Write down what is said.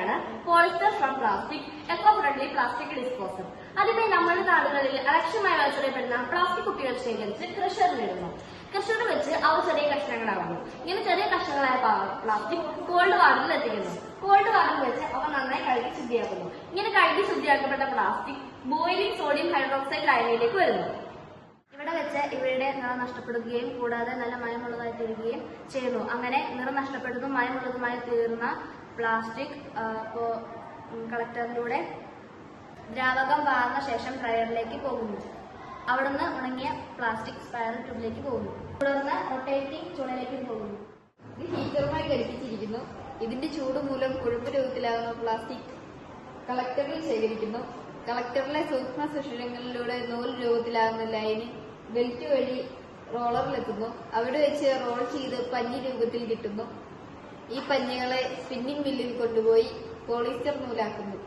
ആണ് polyester from plastic eco friendly plastic disposal. അതിനായി നമ്മുടെ നാടുകളിൽ അലക്ഷ്യമായി വലിച്ചെറിയപ്പെടുന്ന പ്ലാസ്റ്റിക് കുപ്പികൾ ശേഖരിച്ച് ക്രഷറിലിടുന്നു. ക്രഷർ വെച്ച് അവ ചെറിയ കഷ്ണങ്ങളാവുന്നു. ഇങ്ങനെ ചെറിയ കഷ്ണങ്ങളായ പ്ലാസ്റ്റിക് കോൾഡ് വാട്ടറിൽ എത്തിക്കുന്നു. കോൾഡ് വാട്ടറിൽ വെച്ച് അവ നന്നായി കഴുകി ശുദ്ധിയാക്കുന്നു. ഇങ്ങനെ കഴുകി ശുദ്ധിയാക്കപ്പെട്ട പ്ലാസ്റ്റിക് ബോയിലിംഗ് സോഡിയം ഹൈഡ്രോക്സൈഡ് ലായനിയിലേക്ക് വരുന്നു. ഇവിടെ വെച്ച് ഇവയുടെ നിറം നഷ്ടപ്പെടുകയും കൂടാതെ നല്ല മയമുള്ളതായി തീരുകയും ചെയ്യുന്നു. അങ്ങനെ നിറം നഷ്ടപ്പെട്ടതും മയമുള്ളതുമായി തീർന്ന പ്ലാസ്റ്റിക് കളക്ടറിലൂടെ ദ്രാവകം വാർന്ന ശേഷം ഡ്രയറിലേക്ക് പോകുന്നു. അവിടുന്ന് ഉണങ്ങിയ പ്ലാസ്റ്റിക് സ്പൈറൽ ട്യൂബിലേക്ക് പോകുന്നു. തുടർന്ന് റൊട്ടേറ്റിംഗ് ചൂടിലേക്ക് പോകുന്നു. ഇത് ഹീറ്ററുമായി ഘടിപ്പിച്ചിരിക്കുന്നു. ഇതിന്റെ ചൂട് മൂലം കുഴമ്പ് രൂപത്തിലാകുന്ന പ്ലാസ്റ്റിക് കളക്ടറിൽ ശേഖരിക്കുന്നു. കളക്ടറിലെ സൂക്ഷ്മ സുഷിരങ്ങളിലൂടെ നൂൽ രൂപത്തിലാകുന്ന ലൈന് ബെൽറ്റ് വഴി റോളറിലെത്തുന്നു. അവിടെ വെച്ച് റോൾ ചെയ്ത് പഞ്ഞി രൂപത്തിൽ കിട്ടുന്നു. ഈ പഞ്ഞികളെ സ്പിന്നിംഗ് മില്ലിൽ കൊണ്ടുപോയി പോളിസ്റ്റർ നൂലാക്കുന്നു.